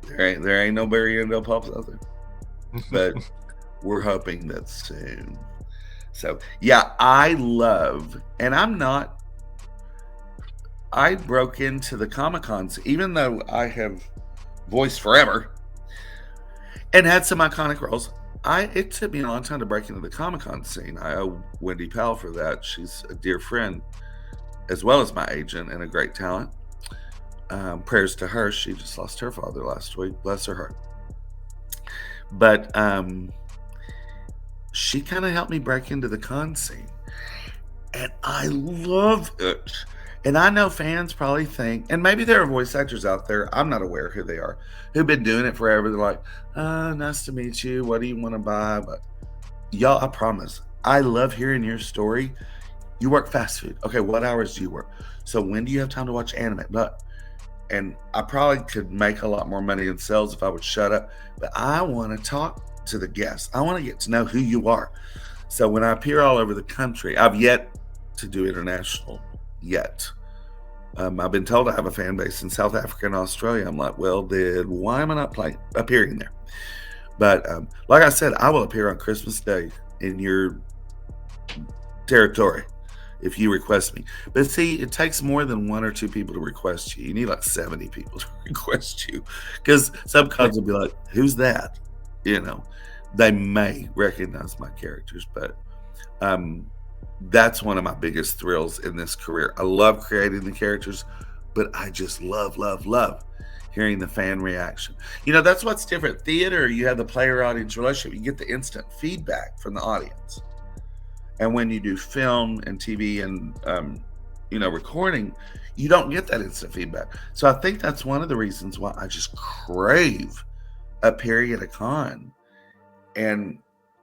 there ain't no Barry Yandell pops out there. But we're hoping that soon. So yeah, I love, and I broke into the Comic-Cons, even though I have voiced forever and had some iconic roles. It took me a long time to break into the Comic-Con scene. I owe Wendy Powell for that. She's a dear friend, as well as my agent, and a great talent. Prayers to her. She just lost her father last week. Bless her heart. But she kind of helped me break into the con scene. And I love it. And I know fans probably think, and maybe there are voice actors out there, I'm not aware who they are, who've been doing it forever. They're like, nice to meet you. What do you want to buy? But y'all, I promise, I love hearing your story. You work fast food. Okay, what hours do you work? So when do you have time to watch anime? And I probably could make a lot more money in sales if I would shut up. But I want to talk to the guests. I want to get to know who you are. So when I appear all over the country, I've yet to do international yet. I've been told I have a fan base in South Africa and Australia. I'm like, well, then why am I not appearing there? But like I said, I will appear on Christmas Day in your territory if you request me. But see, it takes more than one or two people to request you. You need like 70 people to request you, because some cons will be like, who's that? They may recognize my characters, but that's one of my biggest thrills in this career. I love creating the characters, but I just love hearing the fan reaction. That's what's different. Theater, you have the player-audience relationship. You get the instant feedback from the audience. And when you do film and TV and, recording, you don't get that instant feedback. So I think that's one of the reasons why I just crave appearing at a con and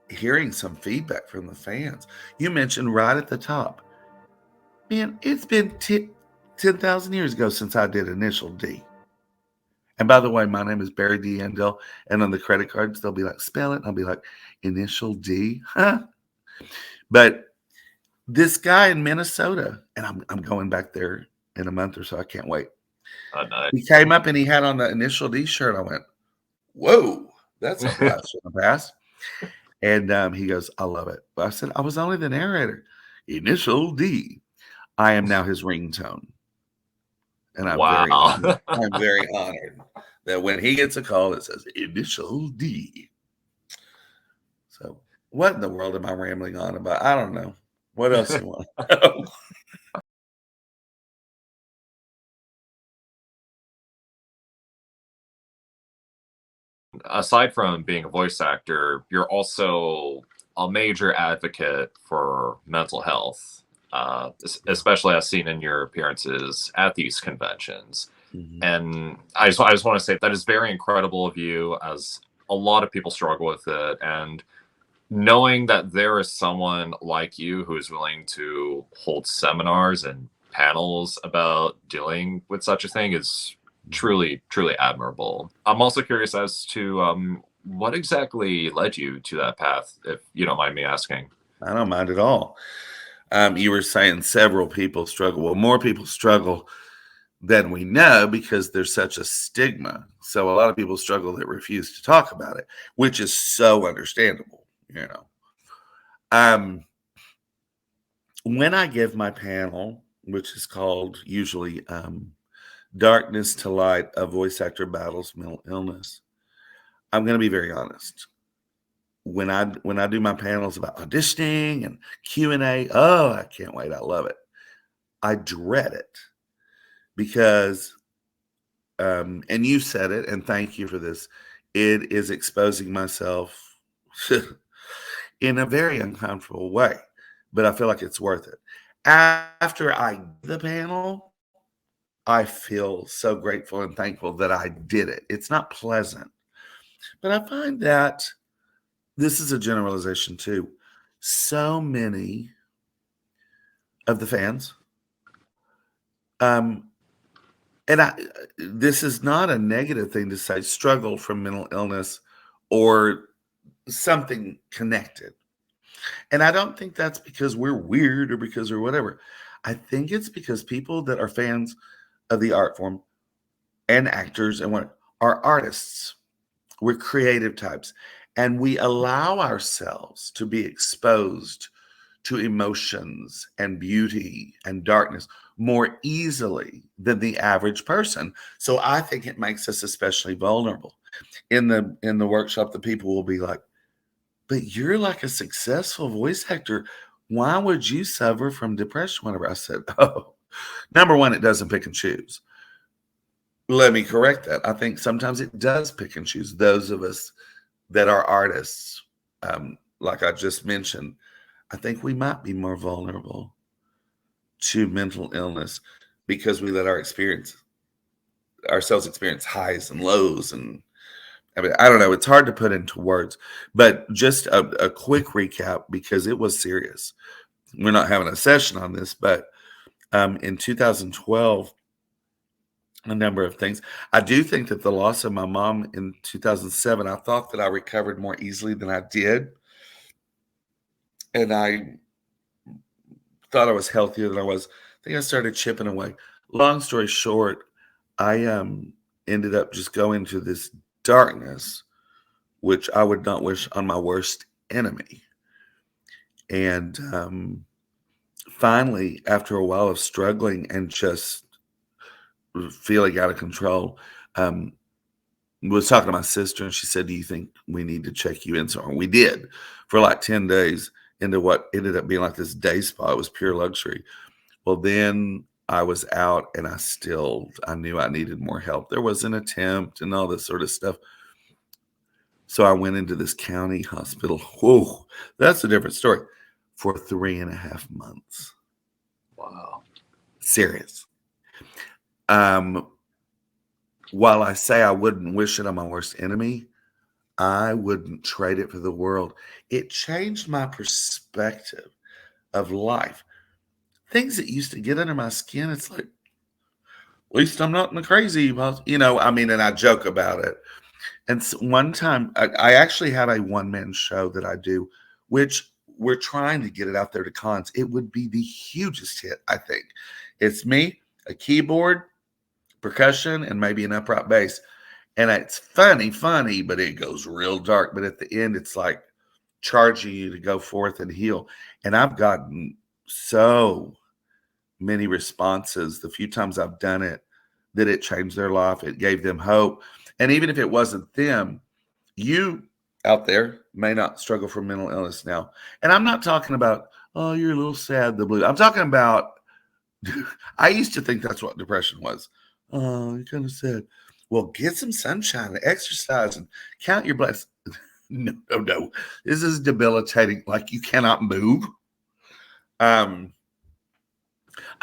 hearing some feedback from the fans. You mentioned right at the top, man, it's been 10,000 years ago since I did Initial D. And by the way, my name is Barry D. Yandell, and on the credit cards, they'll be like, spell it. And I'll be like, Initial D, huh? But this guy in Minnesota, and I'm going back there in a month or so. I can't wait. Oh, nice. He came up and he had on the Initial D shirt. I went, whoa. That's a blast from the past. And he goes, I love it. I said, I was only the narrator. Initial D. I am now his ringtone. And I'm very Wow. honored. I'm very honored that when he gets a call, it says Initial D. So what in the world am I rambling on about? I don't know. What else you want? Aside from being a voice actor, you're also a major advocate for mental health, especially as seen in your appearances at these conventions. Mhm. And I just want to say that is very incredible of you, as a lot of people struggle with it. And knowing that there is someone like you who is willing to hold seminars and panels about dealing with such a thing is truly, truly admirable. I'm also curious as to what exactly led you to that path, if you don't mind me asking. I don't mind at all. You were saying several people struggle. Well, more people struggle than we know because there's such a stigma. So a lot of people struggle that refuse to talk about it, which is so understandable, you know. When I give my panel, which is called usually Darkness to Light, a voice actor battles mental illness, I'm going to be very honest. When I do my panels about auditioning and Q&A, oh, I can't wait. I love it. I dread it because, and you said it, and thank you for this, it is exposing myself in a very uncomfortable way, but I feel like it's worth it. After I give the panel, I feel so grateful and thankful that I did it. It's not pleasant, but I find that this is a generalization too. So many of the fans, um, and this is not a negative thing to say, struggle from mental illness or something connected. And I don't think that's because we're weird or because or whatever. I think it's because people that are fans of the art form and actors and what are artists. We're creative types, and we allow ourselves to be exposed to emotions and beauty and darkness more easily than the average person. So I think it makes us especially vulnerable. In the workshop, the people will be like, but you're like a successful voice actor. Why would you suffer from depression? Whenever I said, oh, number one, it doesn't pick and choose. Let me correct that. I think sometimes it does pick and choose those of us that are artists. Like I just mentioned, I think we might be more vulnerable to mental illness because we let ourselves experience highs and lows. And I mean, I don't know. It's hard to put into words, but just a quick recap because it was serious. We're not having a session on this, but in 2012, a number of things. I do think that the loss of my mom in 2007, I thought that I recovered more easily than I did. And I thought I was healthier than I was. I think I started chipping away. Long story short, I ended up just going to this darkness, which I would not wish on my worst enemy. And finally, after a while of struggling and just feeling out of control, was talking to my sister, and she said, do you think we need to check you in somewhere? We did for like 10 days into what ended up being like this day spa. It was pure luxury. Well, then I was out, and I knew I needed more help. There was an attempt and all this sort of stuff. So I went into this county hospital. Whoa, that's a different story. For 3.5 months. Wow. Serious. While I say I wouldn't wish it on my worst enemy, I wouldn't trade it for the world. It changed my perspective of life. Things that used to get under my skin, it's like, at least I'm not in the crazy, I mean, and I joke about it. And so one time, I actually had a one-man show that I do, which we're trying to get it out there to cons. It would be the hugest hit, I think. It's me, a keyboard, percussion, and maybe an upright bass. And it's funny, but it goes real dark. But at the end, it's like charging you to go forth and heal. And I've gotten so many responses the few times I've done it that it changed their life. It gave them hope. And even if it wasn't them, you out there may not struggle from mental illness now. And I'm not talking about, oh, you're a little sad, the blue. I'm talking about, I used to think that's what depression was. Oh, you're kind of sad. Well, get some sunshine, exercise, and count your blessings. No. This is debilitating. Like you cannot move. I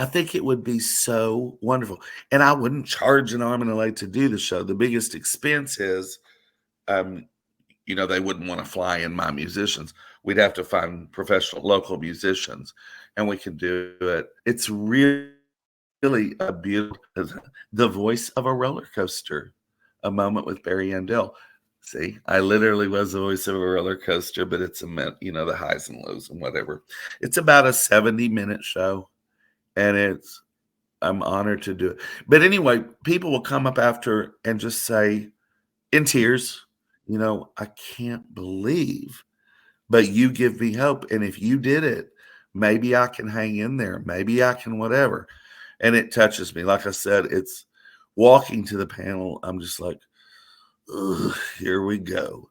think it would be so wonderful. And I wouldn't charge an arm and a leg to do the show. The biggest expense is, they wouldn't want to fly in my musicians. We'd have to find professional local musicians, and we can do it. It's really a beautiful, the voice of a roller coaster, a moment with Barry Yandell. See, I literally was the voice of a roller coaster, but it's the highs and lows and whatever. It's about a 70-minute show, and I'm honored to do it. But anyway, people will come up after and just say in tears, I can't believe, but you give me hope. And if you did it, maybe I can hang in there. Maybe I can whatever. And it touches me. Like I said, it's walking to the panel. I'm just like, here we go.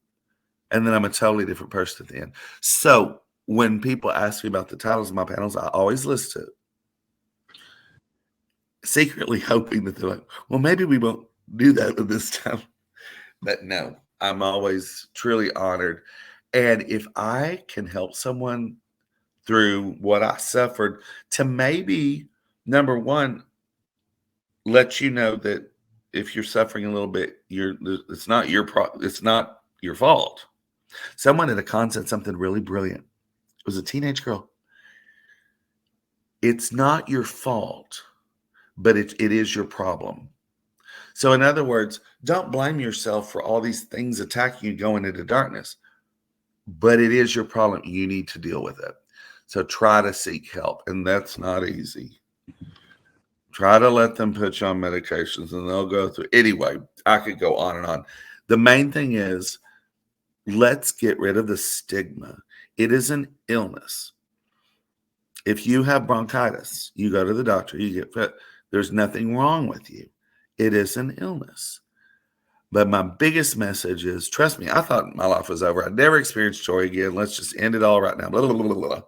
And then I'm a totally different person at the end. So when people ask me about the titles of my panels, I always list it, secretly hoping that they're like, well, maybe we won't do that this time. But no, I'm always truly honored. And if I can help someone through what I suffered to maybe, number one, let you know that if you're suffering a little bit, it's not your fault. Someone at a con said something really brilliant. It was a teenage girl. It's not your fault, but it is your problem. So in other words, don't blame yourself for all these things attacking you going into darkness, but it is your problem. You need to deal with it. So try to seek help, and that's not easy. Try to let them put you on medications and they'll go through. Anyway, I could go on and on. The main thing is, let's get rid of the stigma. It is an illness. If you have bronchitis, you go to the doctor, you get fit. There's nothing wrong with you. It is an illness. But my biggest message is, trust me, I thought my life was over. I'd never experienced joy again. Let's just end it all right now. Blah, blah, blah, blah, blah.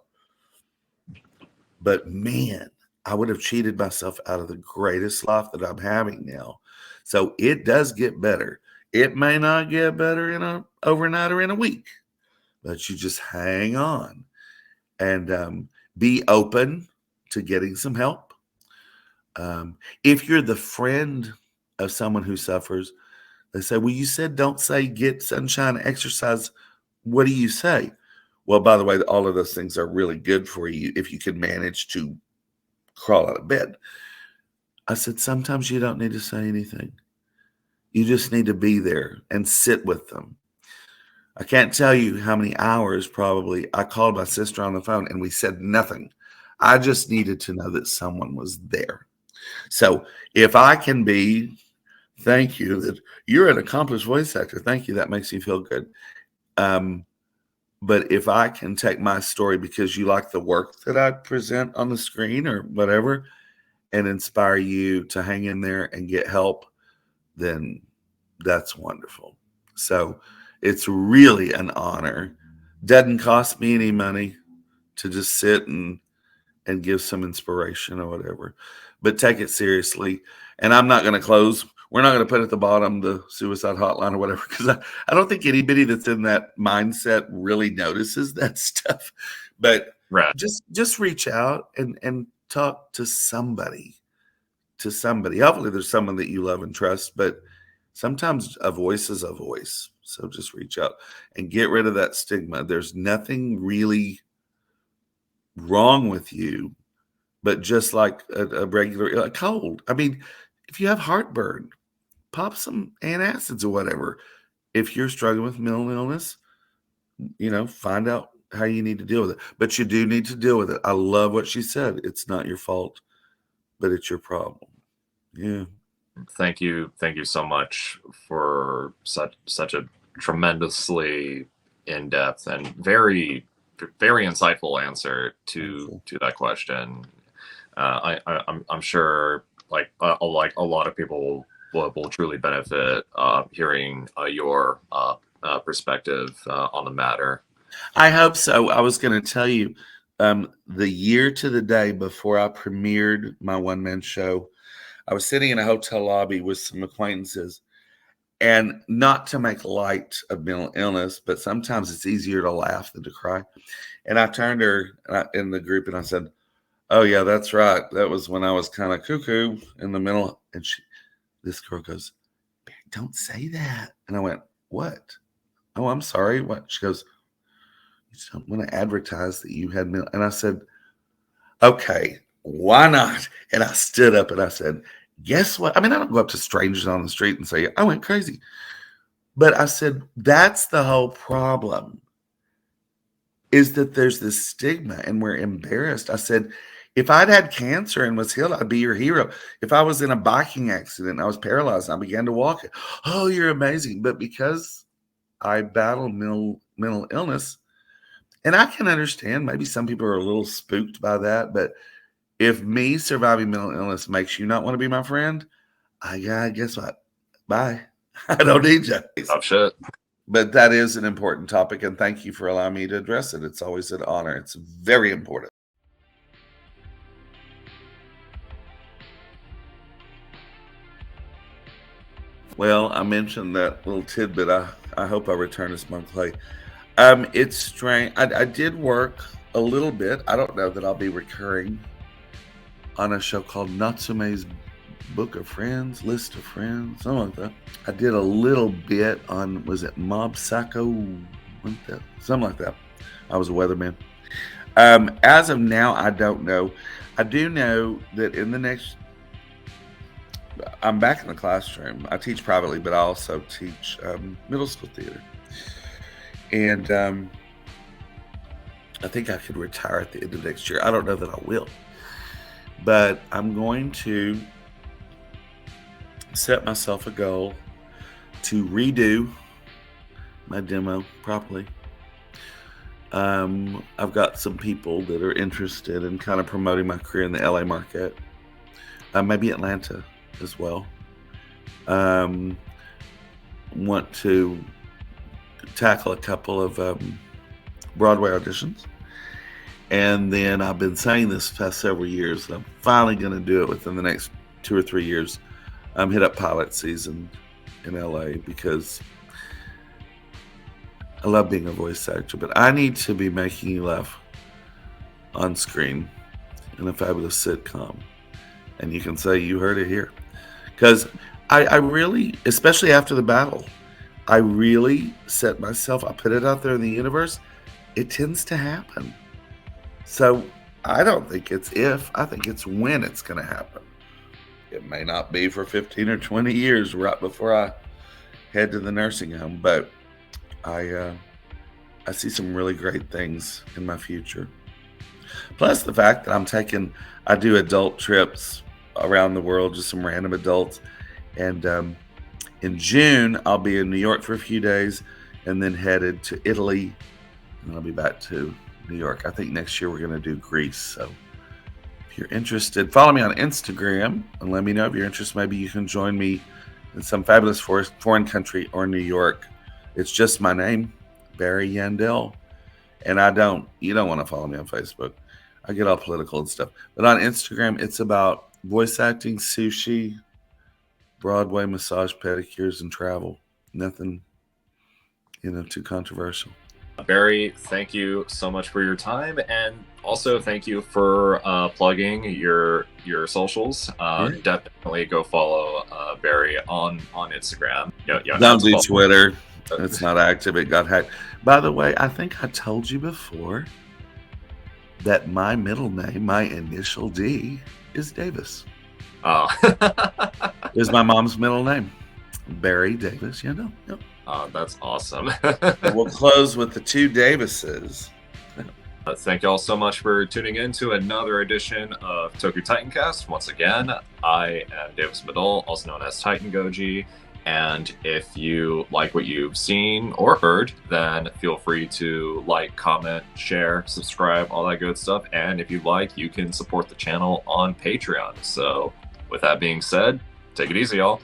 But man, I would have cheated myself out of the greatest life that I'm having now. So it does get better. It may not get better in a overnight or in a week, but you just hang on and be open to getting some help. If you're the friend of someone who suffers, they say, well, you said don't say get sunshine, exercise. What do you say? Well, by the way, all of those things are really good for you if you can manage to crawl out of bed. I said, sometimes you don't need to say anything. You just need to be there and sit with them. I can't tell you how many hours probably I called my sister on the phone and we said nothing. I just needed to know that someone was there. So if I can be, thank you, that you're an accomplished voice actor. Thank you. That makes me feel good. But if I can take my story because you like the work that I present on the screen or whatever and inspire you to hang in there and get help, then that's wonderful. So it's really an honor. Doesn't cost me any money to just sit and give some inspiration or whatever, but take it seriously. And I'm not going to close. We're not going to put at the bottom the suicide hotline or whatever, because I don't think anybody that's in that mindset really notices that stuff. But Right. just reach out and talk to somebody. Hopefully there's someone that you love and trust, but sometimes a voice is a voice. So just reach out and get rid of that stigma. There's nothing really wrong with you, but just like a regular cold. I mean, if you have heartburn, pop some antacids or whatever. If you're struggling with mental illness, find out how you need to deal with it. But you do need to deal with it. I love what she said. It's not your fault, but it's your problem. Yeah. Thank you so much for such a tremendously in-depth and very insightful answer to that question. I'm sure like a lot of people will truly benefit hearing your perspective on the matter. I hope so. I was going to tell you, the year to the day before I premiered my one-man show, I was sitting in a hotel lobby with some acquaintances, and not to make light of mental illness, but sometimes it's easier to laugh than to cry. And I turned to her in the group and I said, "Oh yeah, that's right. That was when I was kind of cuckoo in the middle." And this girl goes, "Don't say that." And I went, "What? Oh, I'm sorry. What?" She goes, "You just don't want to advertise that you had mental." And I said, "Okay, why not?" And I stood up and I said, "Guess what?" I mean, I don't go up to strangers on the street and say, "I went crazy." But I said, that's the whole problem, is that there's this stigma and we're embarrassed. I said, if I'd had cancer and was healed, I'd be your hero. If I was in a biking accident and I was paralyzed and I began to walk, oh, you're amazing. But because I battle mental illness, and I can understand maybe some people are a little spooked by that, but if me surviving mental illness makes you not want to be my friend, guess what? Bye. I don't need you. Oh shit. But that is an important topic, and thank you for allowing me to address it. It's always an honor. It's very important. Well, I mentioned that little tidbit. I hope I return to Smug Clay. It's strange. I did work a little bit. I don't know that I'll be recurring on a show called Natsume's Book of Friends, List of Friends, something like that. I did a little bit on, was it Mob Psycho? Something like that. I was a weatherman. As of now, I don't know. I do know that in the next, I'm back in the classroom. I teach privately, but I also teach middle school theater. And I think I could retire at the end of next year. I don't know that I will. But I'm going to set myself a goal to redo my demo properly. I've got some people that are interested in kind of promoting my career in the LA market, maybe Atlanta as well. Want to tackle a couple of Broadway auditions. And then I've been saying this past several years, and I'm finally going to do it within the next 2 or 3 years. Hit up pilot season in LA because I love being a voice actor, but I need to be making you laugh on screen in a fabulous sitcom. And you can say you heard it here. Because I really, especially after the battle, I really set myself, I put it out there in the universe. It tends to happen. So I don't think it's if, I think it's when it's going to happen. It may not be for 15 or 20 years right before I head to the nursing home, but I see some really great things in my future. Plus the fact that I do adult trips around the world, just some random adults. And in June, I'll be in New York for a few days and then headed to Italy. And I'll be back to New York. I think next year we're going to do Greece. So if you're interested, follow me on Instagram and let me know if you're interested. Maybe you can join me in some fabulous foreign country or New York. It's just my name, Barry Yandell. And you don't want to follow me on Facebook. I get all political and stuff. But on Instagram, it's about voice acting, sushi, Broadway, massage, pedicures, and travel. Nothing, too controversial. Barry, thank you so much for your time, and also thank you for plugging your socials. Definitely go follow Barry on Instagram. Don't do Twitter. It's not active. It got hacked. By the way, I think I told you before that my middle name, my initial D, is Davis. Oh. Is my mom's middle name. Barry Davis, Yandell. Yep. Oh, that's awesome. We'll close with the two Davises. Thank you all so much for tuning in to another edition of TokuTitanCast. Once again, I am Davis Madole, also known as Titan Goji. And if you like what you've seen or heard, then feel free to like, comment, share, subscribe, all that good stuff. And if you'd like, you can support the channel on Patreon. So with that being said, take it easy, y'all.